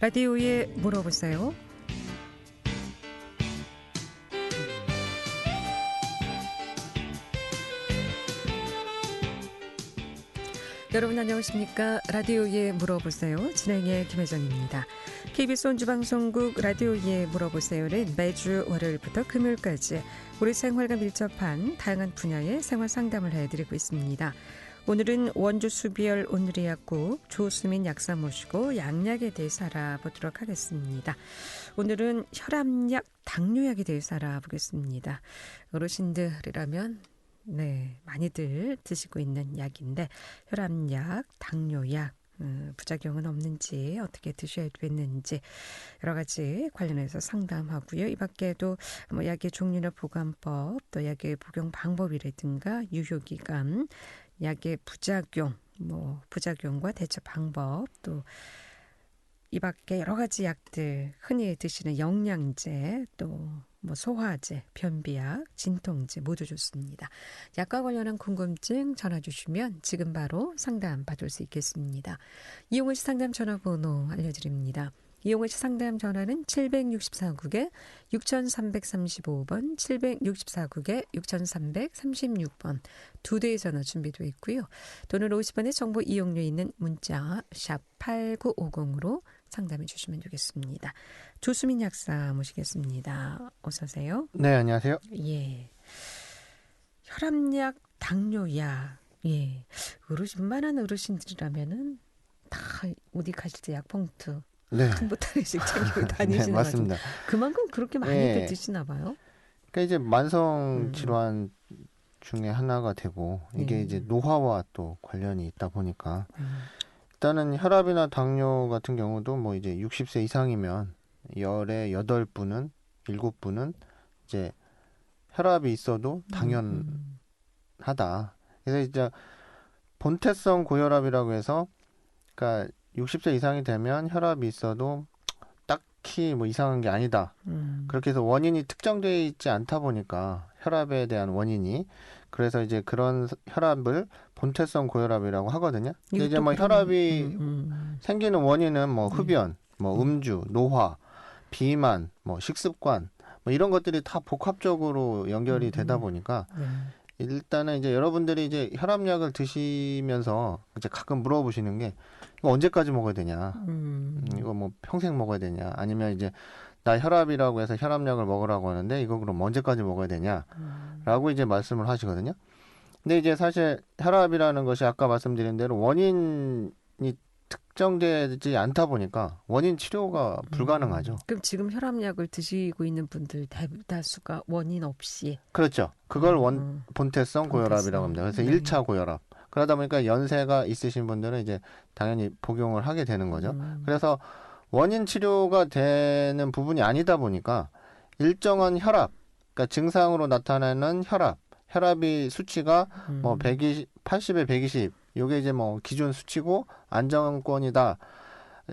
라디오에 물어보세요. 여러분 안녕하십니까? 라디오에 물어보세요. 진행의 김혜정입니다. KBS 원주방송국 라디오에 물어보세요는 매주 월요일부터 금요일까지 우리 생활과 밀접한 다양한 분야의 생활 상담을 해드리고 있습니다. 오늘은 원주 수비열 온누리약국 조수민 약사 모시고 양약에 대해서 알아보도록 하겠습니다. 오늘은 혈압약, 당뇨약에 대해서 알아보겠습니다. 어르신들이라면 많이들 드시고 있는 약인데 혈압약, 당뇨약, 부작용은 없는지 어떻게 드셔야 되는지 여러 가지 관련해서 상담하고요. 이 밖에도 약의 종류나 보관법, 또 약의 복용 방법이라든가 유효기간, 약의 부작용, 부작용과 대처 방법, 또 이 밖에 여러 가지 약들, 흔히 드시는 영양제, 또 소화제, 변비약, 진통제 모두 좋습니다. 약과 관련한 궁금증 전화 주시면 지금 바로 상담 받을 수 있겠습니다. 이용훈 씨 상담 전화번호 알려드립니다. 이용훈 씨 상담 전화는 764국에 6335번, 764국에 6336번 두 대의 전화 준비되어 있고요. 돈은 50원의 정보 이용료 있는 문자 샵 8950으로 상담해 주시면 되겠습니다. 조수민 약사 모시겠습니다. 어서 오세요. 네, 안녕하세요. 예. 혈압약, 당뇨약. 예. 웬만한 어르신들이라면은 다 어디 가실 때 약봉투 한 보따리씩 챙기고 다니시는 네, 맞습니다. 그만큼 그렇게 많이들 드시나 봐요. 그러니까 이제 만성 질환 중에 하나가 되고 이게 이제 노화와 또 관련이 있다 보니까 일단은 혈압이나 당뇨 같은 경우도 이제 60세 이상이면 열의 8분은 7분은 이제 혈압이 있어도 당연하다. 그래서 이제 본태성 고혈압이라고 해서 그러니까 60세 이상이 되면 혈압이 있어도 딱히 이상한 게 아니다. 그렇게 해서 원인이 특정되어 있지 않다 보니까 혈압에 대한 원인이 그래서 이제 그런 혈압을 본태성 고혈압이라고 하거든요. 근데 이제 혈압이 생기는 원인은 흡연, 음주, 노화, 비만, 식습관 이런 것들이 다 복합적으로 연결이 되다 보니까 일단은 이제 여러분들이 이제 혈압약을 드시면서 이제 가끔 물어보시는 게 이거 언제까지 먹어야 되냐? 이거 평생 먹어야 되냐? 아니면 이제 나 혈압이라고 해서 혈압약을 먹으라고 하는데 이거 그럼 언제까지 먹어야 되냐? 라고 이제 말씀을 하시거든요. 근데 이제 사실 혈압이라는 것이 아까 말씀드린 대로 원인이 특정되지 않다 보니까 원인 치료가 불가능하죠. 그럼 지금 혈압약을 드시고 있는 분들 대다수가 원인 없이. 그렇죠. 그걸 본태성 고혈압이라고 합니다. 그래서 1차 고혈압. 그러다 보니까 연세가 있으신 분들은 이제 당연히 복용을 하게 되는 거죠. 그래서 원인 치료가 되는 부분이 아니다 보니까 일정한 혈압, 그러니까 증상으로 나타나는 혈압이 수치가 120, 80에 120, 요게 이제 기준 수치고 안정권이다.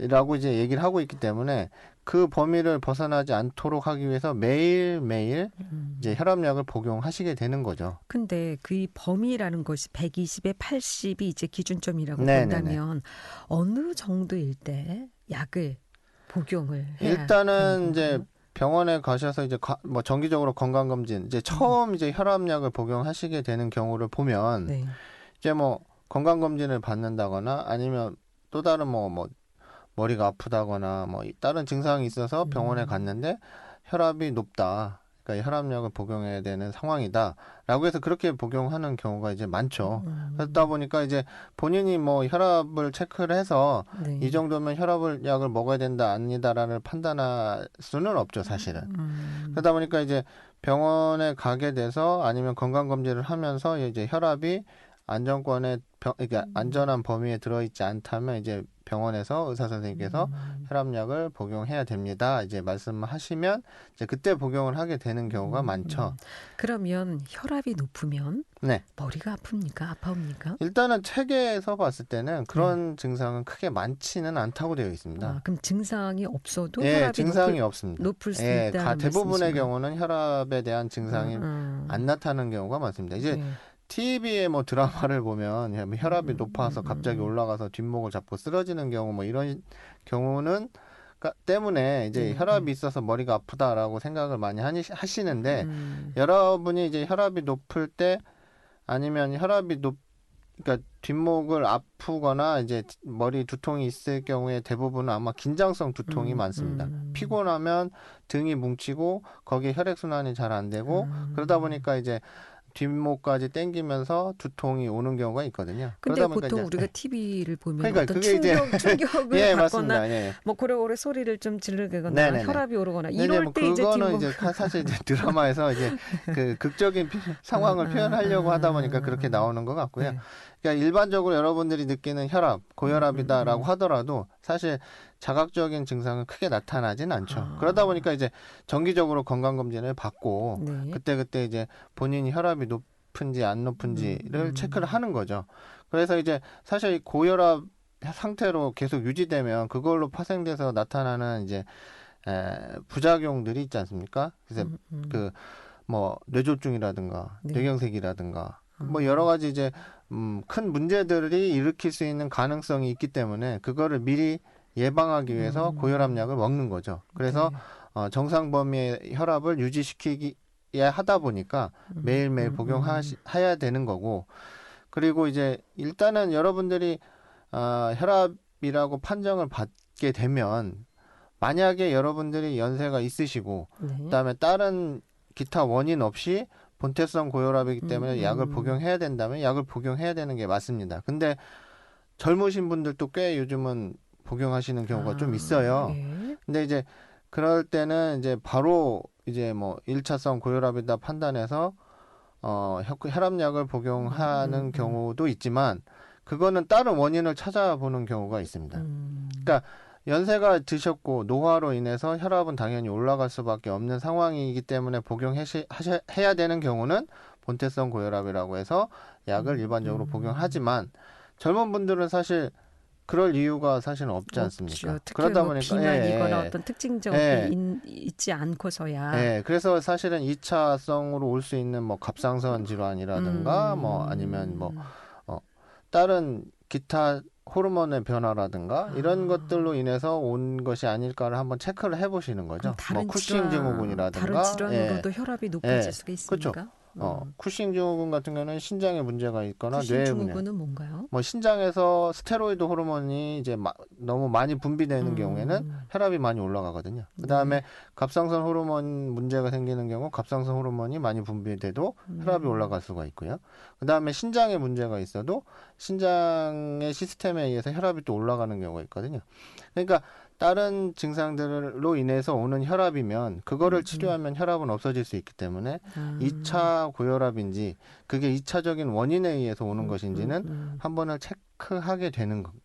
라고 이제 얘기를 하고 있기 때문에 그 범위를 벗어나지 않도록 하기 위해서 매일매일 이제 혈압약을 복용하시게 되는 거죠. 근데 그 범위라는 것이 120에 80이 이제 기준점이라고 본다면 어느 정도일 때 약을 복용을 해야 일단은 이제 병원에 가셔서 이제 정기적으로 건강검진, 이제 처음 이제 혈압약을 복용하시게 되는 경우를 보면 이제 건강검진을 받는다거나 아니면 또 다른 머리가 아프다거나 다른 증상이 있어서 병원에 갔는데 혈압이 높다. 그러니까 혈압약을 복용해야 되는 상황이다라고 해서 그렇게 복용하는 경우가 이제 많죠. 그러다 보니까 이제 본인이 혈압을 체크를 해서 이 정도면 약을 먹어야 된다 아니다라는 판단할 수는 없죠, 사실은. 그러다 보니까 이제 병원에 가게 돼서 아니면 건강검진을 하면서 이제 혈압이 안정권에 그러니까 안전한 범위에 들어있지 않다면 이제 병원에서 의사 선생님께서 혈압약을 복용해야 됩니다. 이제 말씀하시면 이제 그때 복용을 하게 되는 경우가 많죠. 그러면 혈압이 높으면 머리가 아픕니까? 아파옵니까? 일단은 책에서 봤을 때는 그런 증상은 크게 많지는 않다고 되어 있습니다. 그럼 증상이 없어도 혈압이 증상이 없습니다. 높을 수 있다는 대부분의 말씀이신가요? 경우는 혈압에 대한 증상이 안 나타나는 경우가 많습니다. 이제 TV에 드라마를 보면 혈압이 높아서 갑자기 올라가서 뒷목을 잡고 쓰러지는 경우 이런 경우는 때문에 이제 혈압이 있어서 머리가 아프다라고 생각을 많이 하시는데 여러분이 이제 혈압이 높을 때 아니면 그러니까 뒷목을 아프거나 이제 머리 두통이 있을 경우에 대부분은 아마 긴장성 두통이 많습니다. 피곤하면 등이 뭉치고 거기에 혈액순환이 잘 안 되고 그러다 보니까 이제 뒷목까지 당기면서 두통이 오는 경우가 있거든요. 근데 보통 우리가 TV를 보면 그러니까 어떤 그게 충격을 예, 받거나 맞습니다. 예. 뭐 고래고래 소리를 좀 지르거나 네네네. 혈압이 오르거나 네네, 이럴 뭐 때 이제 그거는 뒷목 이제 사실 이제 드라마에서 이제 그 극적인 상황을 표현하려고 하다 보니까 그렇게 나오는 것 같고요. 네. 그러니까 일반적으로 여러분들이 느끼는 혈압, 고혈압이다라고 하더라도 사실 자각적인 증상은 크게 나타나진 않죠. 그러다 보니까 이제 정기적으로 건강검진을 받고 네. 그때 이제 본인이 혈압이 높은지 안 높은지를 체크를 하는 거죠. 그래서 이제 사실 고혈압 상태로 계속 유지되면 그걸로 파생돼서 나타나는 이제 부작용들이 있지 않습니까? 그래서 그 뭐 뇌졸중이라든가 네. 뇌경색이라든가 뭐 여러 가지 이제 큰 문제들이 일으킬 수 있는 가능성이 있기 때문에 그거를 미리 예방하기 위해서 고혈압약을 먹는 거죠. 그래서 네. 정상 범위의 혈압을 유지시키게 하다 보니까 매일매일 복용해야 되는 거고, 그리고 이제 일단은 여러분들이 혈압이라고 판정을 받게 되면 만약에 여러분들이 연세가 있으시고 네. 그다음에 다른 기타 원인 없이 본태성 고혈압이기 때문에 약을 복용해야 된다면 약을 복용해야 되는 게 맞습니다. 근데 젊으신 분들도 꽤 요즘은 복용하시는 경우가 좀 있어요. 예. 근데 이제 그럴 때는 이제 바로 이제 뭐 1차성 고혈압이다 판단해서 혈압약을 복용하는 경우도 있지만 그거는 다른 원인을 찾아보는 경우가 있습니다. 그러니까 연세가 드셨고 노화로 인해서 혈압은 당연히 올라갈 수밖에 없는 상황이기 때문에 복용해야 되는 경우는 본태성 고혈압이라고 해서 약을 일반적으로 복용하지만 젊은 분들은 사실 그럴 이유가 사실은 없지 않습니까? 특히 그러다 뭐 보니까 비만이거나 어떤 특징적이 있지 않고서야. 네, 그래서 사실은 2차성으로 올 수 있는 뭐 갑상선 질환이라든가 뭐 아니면 뭐 다른 기타 호르몬의 변화라든가 이런 것들로 인해서 온 것이 아닐까를 한번 체크를 해보시는 거죠. 뭐 쿠싱 증후군이라든가 다른 질환으로도 혈압이 높아질 수가 있습니까? 그렇죠. 쿠싱 증후군 같은 경우는 신장에 문제가 있거나 쿠싱 뇌에 증후군은 뭔가요? 뭐 신장에서 스테로이드 호르몬이 이제 너무 많이 분비되는 경우에는 혈압이 많이 올라가거든요. 그다음에 갑상선 호르몬 문제가 생기는 경우 갑상선 호르몬이 많이 분비돼도 혈압이 올라갈 수가 있고요. 그다음에 신장에 문제가 있어도 신장의 시스템에 의해서 혈압이 또 올라가는 경우가 있거든요. 그러니까 다른 증상들로 인해서 오는 혈압이면 그거를 치료하면 혈압은 없어질 수 있기 때문에 2차 고혈압인지 그게 2차적인 원인에 의해서 오는 것인지는 한 번을 체크하게 되는 거죠.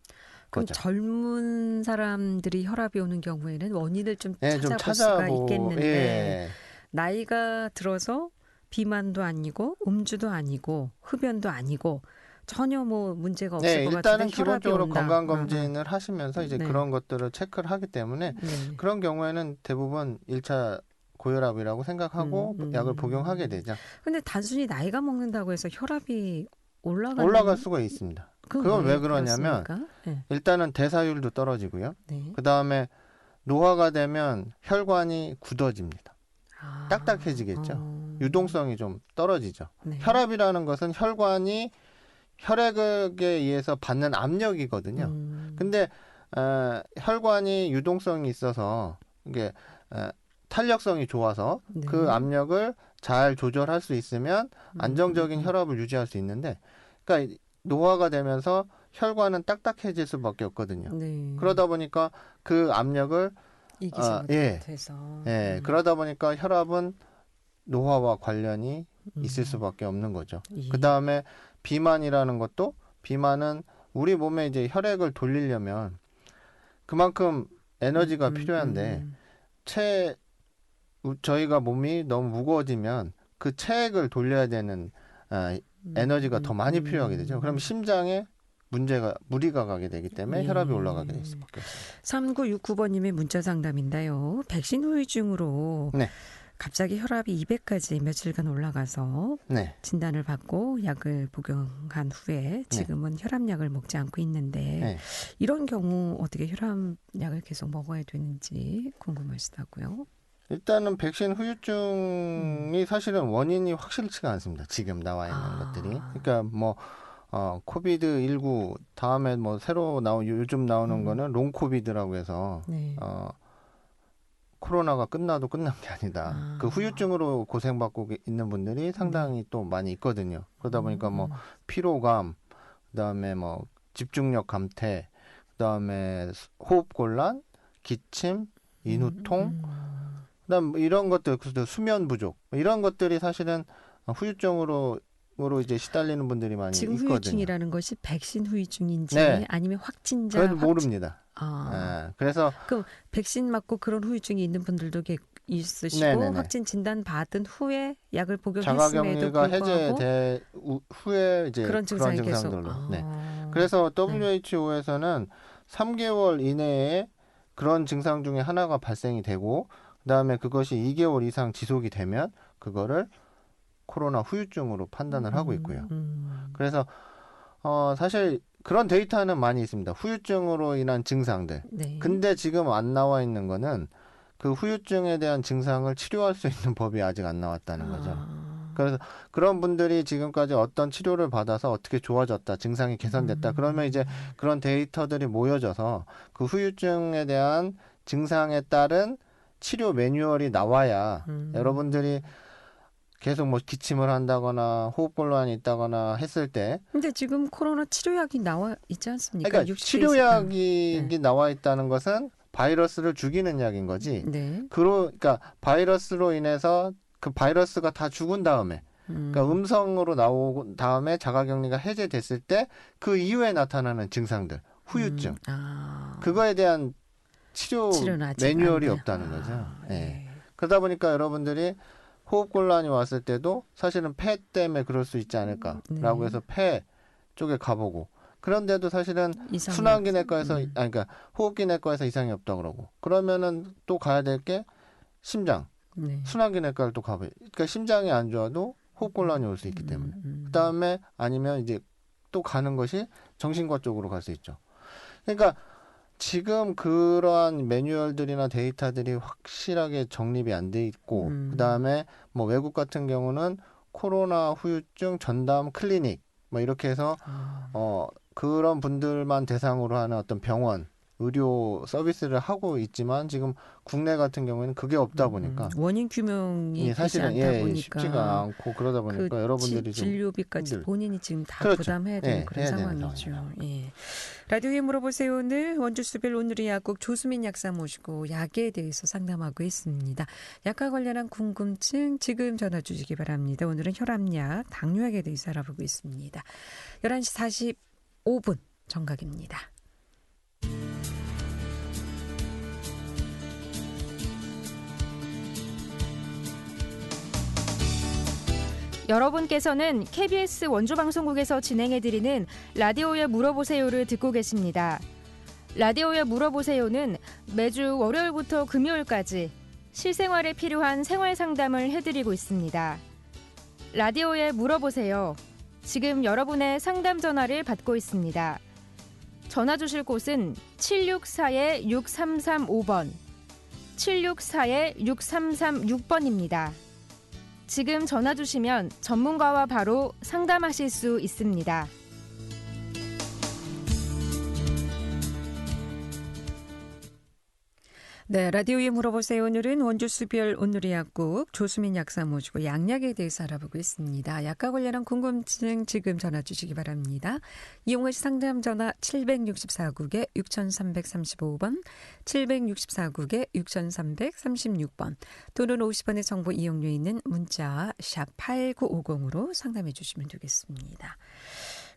그럼 젊은 사람들이 혈압이 오는 경우에는 원인을 좀 찾아볼 수가 있겠는데 나이가 들어서 비만도 아니고 음주도 아니고 흡연도 아니고 전혀 뭐 문제가 없을 것 같은데 일단은 기본적으로 건강검진을 하시면서 이제 네. 그런 것들을 체크를 하기 때문에 그런 경우에는 대부분 1차 고혈압이라고 생각하고 약을 복용하게 되죠. 근데 단순히 나이가 먹는다고 해서 혈압이 올라갈 수가 있습니다. 그건 왜 그러냐면 일단은 대사율도 떨어지고요. 그다음에 노화가 되면 혈관이 굳어집니다. 딱딱해지겠죠. 유동성이 좀 떨어지죠. 혈압이라는 것은 혈관이 혈액에 의해서 받는 압력이거든요. 근데 혈관이 유동성이 있어서 이게 탄력성이 좋아서 그 압력을 잘 조절할 수 있으면 안정적인 혈압을 유지할 수 있는데, 그러니까 노화가 되면서 혈관은 딱딱해질 수밖에 없거든요. 그러다 보니까 그 압력을 이기지 못해서 그러다 보니까 혈압은 노화와 관련이 있을 수밖에 없는 거죠. 그 다음에 비만이라는 것도, 비만은 우리 몸에 이제 혈액을 돌리려면 그만큼 에너지가 필요한데 저희가 몸이 너무 무거워지면 그 체액을 돌려야 되는 에너지가 더 많이 필요하게 되죠. 그럼 심장에 무리가 가게 되기 때문에 혈압이 올라가게 될 수밖에 없습니다. 3969번님의 문자 상담인데요. 백신 후유증으로 갑자기 혈압이 200까지 며칠간 올라가서 네. 진단을 받고 약을 복용한 후에 지금은 혈압약을 먹지 않고 있는데 네. 이런 경우 어떻게 혈압약을 계속 먹어야 되는지 궁금하시다고요? 일단은 백신 후유증이 사실은 원인이 확실치가 않습니다. 지금 나와 있는 것들이. 그러니까 뭐 코비드19 다음에 뭐 새로 요즘 나오는 거는 롱 코비드라고 해서 네. 코로나가 끝나도 끝난 게 아니다. 그 후유증으로 고생받고 있는 분들이 상당히 또 많이 있거든요. 그러다 보니까 뭐 피로감, 그다음에 뭐 집중력 감퇴, 그다음에 호흡곤란, 기침, 인후통, 그다음 이런 것들, 수면 부족 이런 것들이 사실은 후유증으로 이제 시달리는 분들이 많이 지금 있거든요. 후유증이라는 것이 백신 후유증인지 네. 아니면 확진자 그래도 모릅니다. 그래서 그럼 백신 맞고 그런 후유증이 있는 분들도 있으시고 네네네. 확진 진단 받은 후에 약을 복용했음에도 자가격리가 불구하고 해제된 후에 이제 그런 증상이 계속. 증상들로. 네. 그래서 WHO에서는 3개월 이내에 그런 증상 중에 하나가 발생이 되고 그다음에 그것이 2개월 이상 지속이 되면 그거를 코로나 후유증으로 판단을 하고 있고요. 그래서 사실 그런 데이터는 많이 있습니다. 후유증으로 인한 증상들. 네. 근데 지금 안 나와 있는 거는 그 후유증에 대한 증상을 치료할 수 있는 법이 아직 안 나왔다는 거죠. 그래서 그런 분들이 지금까지 어떤 치료를 받아서 어떻게 좋아졌다, 증상이 개선됐다. 그러면 이제 그런 데이터들이 모여져서 그 후유증에 대한 증상에 따른 치료 매뉴얼이 나와야 여러분들이 계속 뭐 기침을 한다거나 호흡곤란이 있다거나 했을 때 근데 지금 코로나 치료약이 나와 있지 않습니까? 그러니까 치료약이 나와 있다는 것은 바이러스를 죽이는 약인 거지. 네. 그러니까 바이러스로 인해서 그 바이러스가 다 죽은 다음에 그러니까 음성으로 나온 다음에 자가격리가 해제됐을 때 그 이후에 나타나는 증상들, 후유증 그거에 대한 치료 매뉴얼이 없다는 거죠. 네. 그러다 보니까 여러분들이 호흡곤란이 왔을 때도 사실은 폐 때문에 그럴 수 있지 않을까라고 해서 폐 쪽에 가보고 그런데도 사실은 순환기내과에서 그러니까 호흡기내과에서 이상이 없다 그러고 그러면은 또 가야 될 게 심장, 순환기내과를 또 가봐요. 그러니까 심장이 안 좋아도 호흡곤란이 올 수 있기 때문에 그다음에 아니면 이제 또 가는 것이 정신과 쪽으로 갈 수 있죠. 그러니까 지금 그러한 매뉴얼들이나 데이터들이 확실하게 정립이 안 돼 있고 그다음에 뭐 외국 같은 경우는 코로나 후유증 전담 클리닉 뭐 이렇게 해서 그런 분들만 대상으로 하는 어떤 병원 의료 서비스를 하고 있지만 지금 국내 같은 경우에는 그게 없다 보니까 원인 규명이 사실은 되지 않다 보니까 쉽지가 않고 그러다 보니까 여러분들이 진료비까지 본인이 지금 다 그렇죠. 부담해야 되는 그런 상황이죠. 예. 라디오에 물어보세요. 오늘 원주수별 오늘의 약국 조수민 약사 모시고 약에 대해서 상담하고 있습니다. 약과 관련한 궁금증 지금 전화 주시기 바랍니다. 오늘은 혈압약, 당뇨약에 대해서 알아보고 있습니다. 11시 45분 정각입니다. 여러분께서는 KBS 원주방송국에서 진행해드리는 라디오에 물어보세요를 듣고 계십니다. 라디오에 물어보세요는 매주 월요일부터 금요일까지 실생활에 필요한 생활 상담을 해드리고 있습니다. 라디오에 물어보세요. 지금 여러분의 상담 전화를 받고 있습니다. 전화 주실 곳은 764-6335번, 764-6336번입니다. 지금 전화 주시면 전문가와 바로 상담하실 수 있습니다. 네, 라디오에 물어보세요. 오늘은 원주수별 오늘의 약국 조수민 약사 모시고 양약에 대해서 알아보고 있습니다. 약과 관련한 궁금증 지금 전화 주시기 바랍니다. 이용하 시 상담 전화 764국에 6335번, 764국에 6336번, 또는 50원의 정보 이용료 있는 문자 샵 8950으로 상담해 주시면 되겠습니다.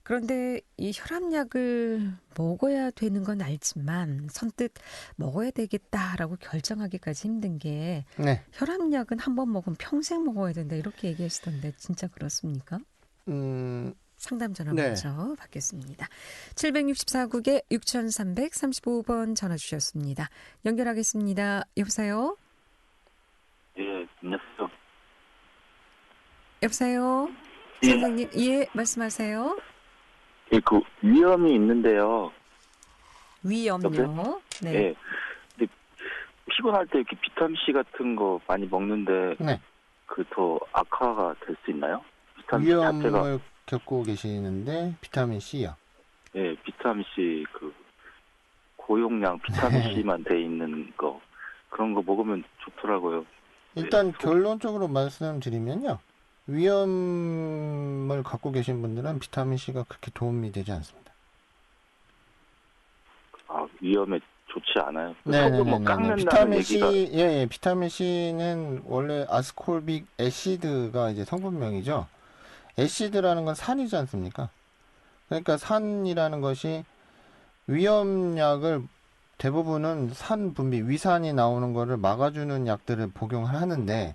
그런데 이 혈압약을 먹어야 되는 건 알지만 선뜻 먹어야 되겠다라고 결정하기까지 힘든 게 혈압약은 한번 먹으면 평생 먹어야 된다 이렇게 얘기하시던데 진짜 그렇습니까? 상담 전화 먼저 받겠습니다. 764국에 6335번 전화 주셨습니다. 연결하겠습니다. 여보세요? 예, 안녕하세요. 여보세요? 예. 선생님, 예, 말씀하세요. 예, 그 위험이 있는데요. 위염요. 네. 예. 근데 피곤할 때 이렇게 비타민 C 같은 거 많이 먹는데 네. 그 더 악화가 될 수 있나요? 비타민 C 자체가 위염을 겪고 계시는데 비타민 C요. 예, 비타민 C 그 고용량 비타민 C만 돼 있는 거 그런 거 먹으면 좋더라고요. 일단 네. 결론적으로 말씀드리면요. 위염을 갖고 계신 분들은 비타민 C가 그렇게 도움이 되지 않습니다. 아, 위험에 좋지 않아요. 네네네. 속을 뭐 깎는다는 비타민 C, 얘기가 예, 비타민 C는 원래 아스콜빅 애시드가 이제 성분명이죠. 애시드라는 건 산이지 않습니까? 그러니까 산이라는 것이 위염약을 대부분은 산 분비, 위산이 나오는 거를 막아주는 약들을 복용을 하는데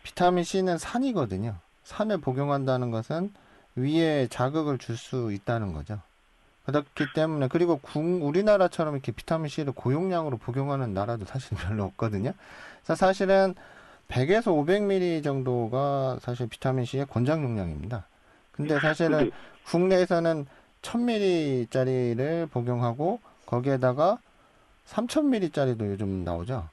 비타민 C는 산이거든요. 산을 복용한다는 것은 위에 자극을 줄 수 있다는 거죠. 그렇기 때문에 그리고 우리나라처럼 이렇게 비타민 C를 고용량으로 복용하는 나라도 사실 별로 없거든요. 그래서 사실은 100에서 500ml 정도가 사실 비타민 C의 권장 용량입니다. 근데 사실은 국내에서는 1000ml짜리를 복용하고 거기에다가 3000ml짜리도 요즘 나오죠.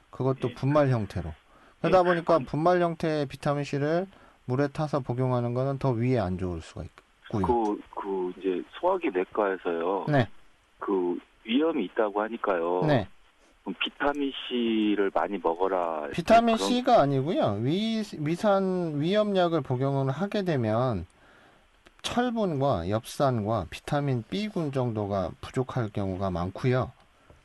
그것도 분말 형태로. 그러다 보니까 분말 형태의 비타민 C를 물에 타서 복용하는 거는 더 위에 안 좋을 수가 있고요. 그 이제 소화기 내과에서요. 네. 그 위험이 있다고 하니까요. 네. 그럼 비타민 C를 많이 먹어라. 비타민 그런- C가 아니고요. 위산 위염약을 복용을 하게 되면 철분과 엽산과 비타민 B군 정도가 부족할 경우가 많고요.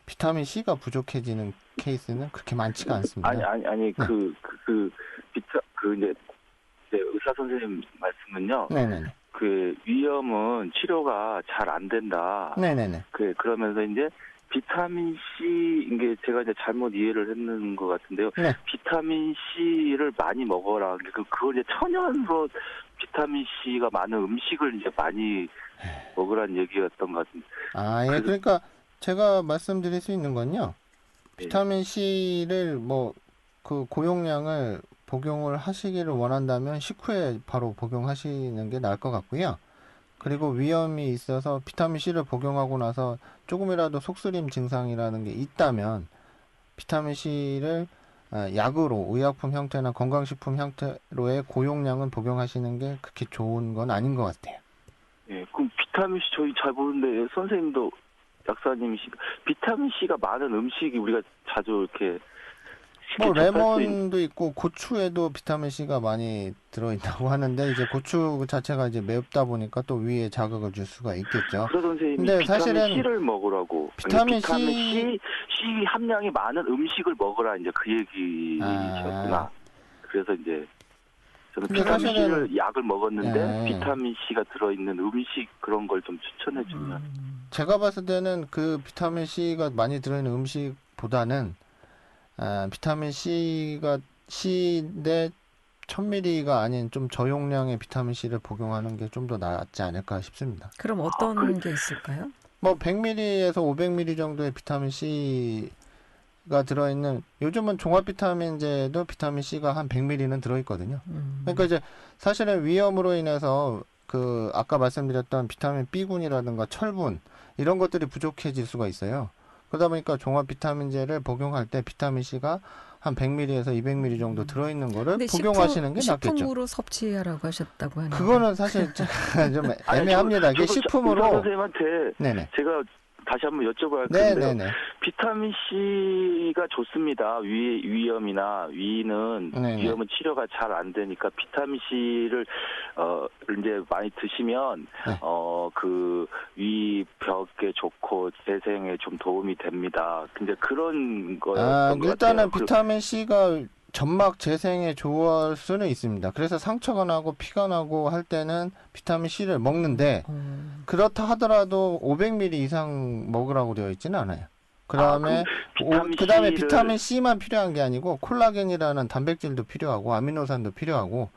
비타민 C가 부족해지는 케이스는 그렇게 많지가 않습니다. 아니 이제 의사 선생님 말씀은요. 네네네. 그 위염은 치료가 잘 안 된다. 네네네. 그러면서 이제 비타민 C 이게 제가 이제 잘못 이해를 했는 것 같은데요. 네. 비타민 C를 많이 먹어라. 그걸 이제 천연으로 비타민 C가 많은 음식을 이제 많이 먹으라는 얘기였던 것 같은데. 아, 예. 그러니까 제가 말씀드릴 수 있는 건요. 비타민 C를 그 고용량을 복용을 하시기를 원한다면 식후에 바로 복용하시는 게 나을 것 같고요. 그리고 위염이 있어서 비타민 C를 복용하고 나서 조금이라도 속쓰림 증상이라는 게 있다면 비타민 C를 약으로 의약품 형태나 건강식품 형태로의 고용량은 복용하시는 게 그렇게 좋은 건 아닌 것 같아요. 예, 그럼 비타민 C 저희 잘 모르는데 선생님도 약사님이시니까 비타민 C가 많은 음식이 우리가 자주 이렇게 쉽게 접할 수 레몬도 있고 고추에도 비타민 C가 많이 들어있다고 하는데 이제 고추 자체가 이제 맵다 보니까 또 위에 자극을 줄 수가 있겠죠. 그래서 선생님이 근데 비타민 사실은 C를 먹으라고 비타민 C 함량이 많은 음식을 먹으라 이제 그 얘기셨구나. 그래서 이제 저는 근데 비타민 사실은- C를 약을 먹었는데 예. 비타민 C가 들어있는 음식 그런 걸 좀 추천해 주면 제가 봤을 때는 그 비타민 C가 많이 들어있는 음식보다는 비타민 C가 C인데 1000ml가 아닌 좀 저용량의 비타민 C를 복용하는 게 좀 더 낫지 않을까 싶습니다. 그럼 어떤 게 있을까요? 100ml에서 500ml 정도의 비타민 C가 들어있는 요즘은 종합 비타민제도 비타민 C가 한 100ml는 들어있거든요. 그러니까 이제 사실은 위염으로 인해서 그 아까 말씀드렸던 비타민 B군이라든가 철분 이런 것들이 부족해질 수가 있어요. 그러다 보니까 종합 비타민제를 복용할 때 비타민 C가 한 100ml에서 200ml 정도 들어있는 거를 근데 복용하시는 게 낫겠죠. 식품으로 섭취하라고 하셨다고 하는데. 그거는 사실 좀 애매합니다. 이게 식품으로. 선생님한테 네네. 제가 다시 한번 여쭤봐야 하는데요. 네네네. 비타민 C가 좋습니다. 위염이나 위는 네네. 위염은 치료가 잘 안 되니까 비타민 C를 이제 많이 드시면 네. 그 위벽에 좋고 재생에 좀 도움이 됩니다. 근데 그런 거였던 것 일단은 같아요. 비타민 C가 점막 재생에 좋을 수는 있습니다. 그래서 상처가 나고 피가 나고 할 때는 비타민 C를 먹는데 그렇다 하더라도 500ml 이상 먹으라고 되어 있지는 않아요. 그다음에 비타민 C만 필요한 게 아니고 콜라겐이라는 단백질도 필요하고 아미노산도 필요하고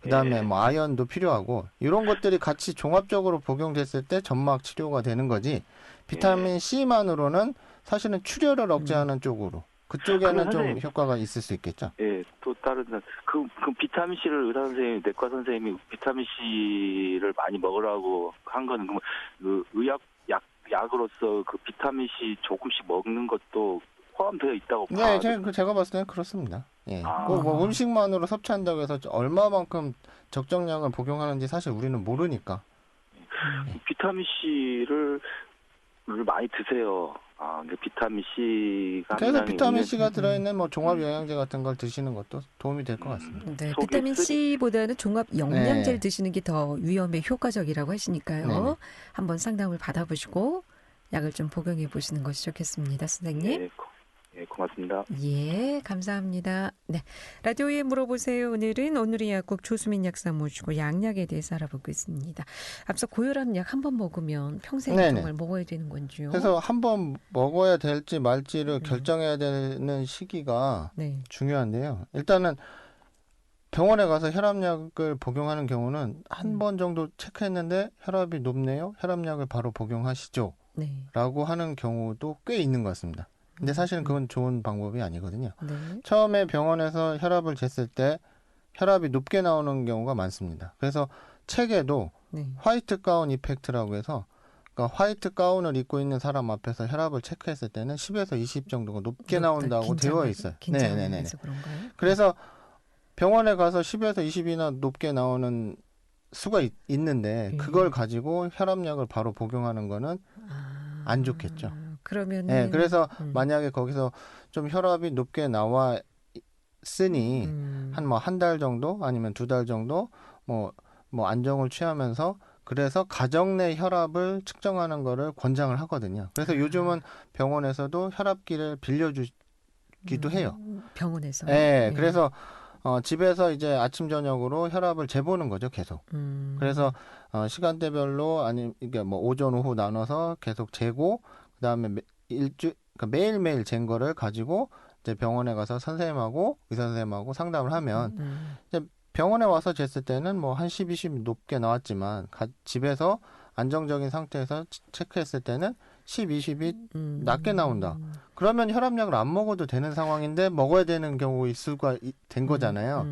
그다음에 아연도 필요하고 이런 것들이 같이 종합적으로 복용됐을 때 점막 치료가 되는 거지. 비타민 C만으로는 사실은 출혈을 억제하는 쪽으로 그쪽에는 좀 선생님, 효과가 있을 수 있겠죠. 예, 또 다른 그 비타민 C를 의사 선생님, 내과 선생님이 비타민 C를 많이 먹으라고 한 거는 그 약으로서 그 비타민 C 조금씩 먹는 것도 포함되어 있다고 네, 봐요. 제가 봤을 때는 그렇습니다. 예. 아. 꼭 뭐 음식만으로 섭취한다고 해서 얼마만큼 적정량을 복용하는지 사실 우리는 모르니까. 비타민 C를 많이 드세요. 근데 비타민 C가 그래서 비타민 C가 들어있는 뭐 종합 영양제 같은 걸 드시는 것도 도움이 될 것 같습니다. 네, 속에 비타민 C보다는 종합 영양제를 드시는 게 더 위험에 효과적이라고 하시니까요. 네네. 한번 상담을 받아보시고 약을 좀 복용해 보시는 것이 좋겠습니다, 선생님. 예, 고맙습니다. 예, 감사합니다. 네, 라디오에 물어보세요. 오늘의 약국 조수민 약사 모시고 양약에 대해서 알아보고 있습니다. 앞서 고혈압 약 한 번 먹으면 평생 네네. 정말 먹어야 되는 건지요? 그래서 한번 먹어야 될지 말지를 결정해야 되는 시기가 네. 중요한데요. 일단은 병원에 가서 혈압약을 복용하는 경우는 한 번 정도 체크했는데 혈압이 높네요. 혈압약을 바로 복용하시죠. 네. 라고 하는 경우도 꽤 있는 것 같습니다. 근데 사실은 그건 좋은 방법이 아니거든요. 네. 처음에 병원에서 혈압을 쟀을 때 혈압이 높게 나오는 경우가 많습니다. 그래서 책에도 네. 화이트 가운 이펙트라고 해서 그러니까 화이트 가운을 입고 있는 사람 앞에서 혈압을 체크했을 때는 10에서 20 정도가 높게 나온다고 되어 있어요. 네네네. 그런가요? 그래서 병원에 가서 10에서 20이나 높게 나오는 수가 있는데 그걸 가지고 혈압약을 바로 복용하는 거는 안 좋겠죠. 그러면 네, 그래서 만약에 거기서 좀 혈압이 높게 나왔으니 한 뭐 한 달 정도 아니면 2달 정도 뭐 안정을 취하면서 그래서 가정 내 혈압을 측정하는 거를 권장을 하거든요. 그래서 요즘은 병원에서도 혈압기를 빌려주기도 해요. 병원에서. 네, 그래서 집에서 이제 아침 저녁으로 혈압을 재보는 거죠, 계속. 그래서 시간대별로 이게 뭐 오전 오후 나눠서 계속 재고 그다음에 그러니까 매일매일 잰 거를 가지고 이제 병원에 가서 선생님하고 의사 선생님하고 상담을 하면 이제 병원에 와서 쟀을 때는 뭐 한 10, 20 높게 나왔지만 집에서 안정적인 상태에서 체크했을 때는 10, 20이 낮게 나온다. 그러면 혈압약을 안 먹어도 되는 상황인데 먹어야 되는 경우가 수가 된 거잖아요.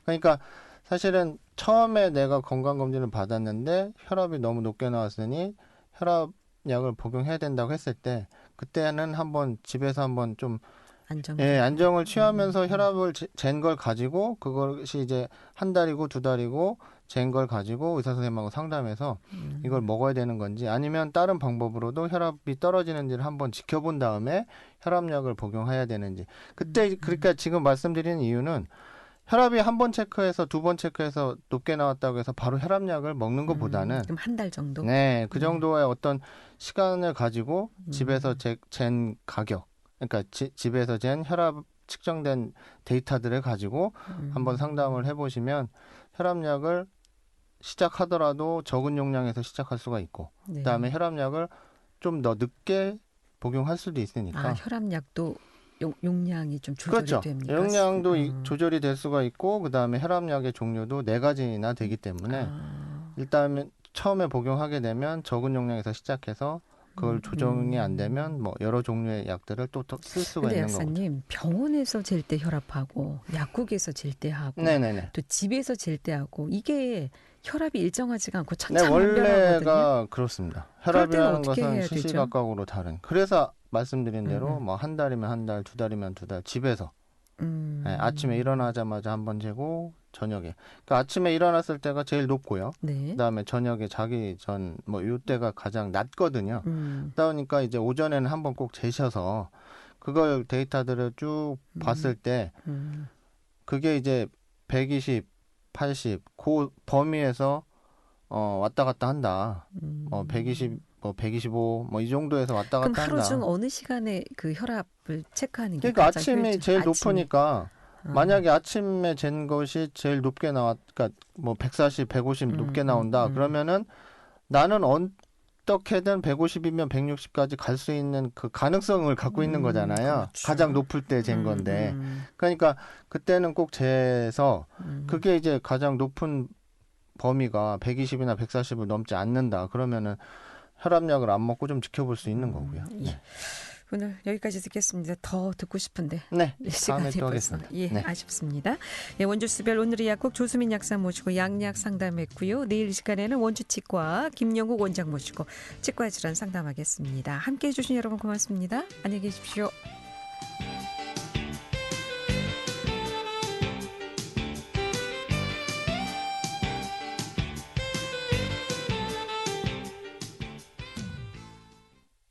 그러니까 사실은 처음에 내가 건강검진을 받았는데 혈압이 너무 높게 나왔으니 혈압약을 복용해야 된다고 했을 때 그때는 한번 집에서 한번 좀 안정을 취하면서 혈압을 잰 걸 가지고 그것이 이제 한 달이고 2달이고 잰 걸 가지고 의사 선생님하고 상담해서 이걸 먹어야 되는 건지 아니면 다른 방법으로도 혈압이 떨어지는지를 한번 지켜본 다음에 혈압약을 복용해야 되는지 그때 그러니까 지금 말씀드리는 이유는 혈압이 한 번 체크해서 2번 체크해서 높게 나왔다고 해서 바로 혈압약을 먹는 것보다는 그럼 한 달 정도? 네, 그 정도의 어떤 시간을 가지고 집에서 잰 가격 그러니까 집에서 잰 혈압 측정된 데이터들을 가지고 한번 상담을 해보시면 혈압약을 시작하더라도 적은 용량에서 시작할 수가 있고 그다음에 혈압약을 좀 더 늦게 복용할 수도 있으니까 혈압약도 용량이 좀 조절이 됩니까? 용량도 조절이 될 수가 있고 그다음에 혈압약의 종류도 4가지나 되기 때문에 일단 처음에 복용하게 되면 적은 용량에서 시작해서 그걸 조정이 안 되면 뭐 여러 종류의 약들을 또 쓸 수가 있는 거죠. 약사님, 병원에서 잴 때 혈압하고 약국에서 잴 때 하고 또 집에서 잴 때 하고 이게 혈압이 일정하지가 않고 천차만별하거든요. 원래가 그렇습니다. 혈압이라는 것은 되죠? 시시각각으로 다른. 그래서 말씀드린 대로 뭐 한 달이면 한 달, 2달이면 2달 집에서 네, 아침에 일어나자마자 한번 재고 저녁에. 그러니까 아침에 일어났을 때가 제일 높고요. 그다음에 저녁에 자기 전 뭐 이때가 가장 낮거든요. 그러니까 이제 오전에는 한번 꼭 재셔서 그걸 데이터들을 쭉 봤을 때 그게 이제 120, 80 그 범위에서 왔다 갔다 한다. 120 125 이 정도에서 왔다 갔다 한다. 그럼 하루 중 어느 시간에 그 혈압을 체크하는 게 그러니까 아침이 제일 높으니까 만약에 아침에 잰 것이 제일 높게 그러니까 뭐 140, 150 높게 나온다. 그러면은 나는 어떻게든 150이면 160까지 갈 수 있는 그 가능성을 갖고 있는 거잖아요. 그렇죠. 가장 높을 때 잰 건데. 그러니까 그때는 꼭 재서 그게 이제 가장 높은 범위가 120이나 140을 넘지 않는다. 그러면은 혈압약을 안 먹고 좀 지켜볼 수 있는 거고요. 오늘 여기까지 듣겠습니다. 더 듣고 싶은데 네, 시간이 다음에 또 벌써 하겠습니다. 예, 네. 아쉽습니다. 예, 원주수별 오늘의 약국 조수민 약사 모시고 양약 상담했고요. 내일 이 시간에는 원주치과 김영국 원장 모시고 치과 질환 상담하겠습니다. 함께해 주신 여러분 고맙습니다. 안녕히 계십시오.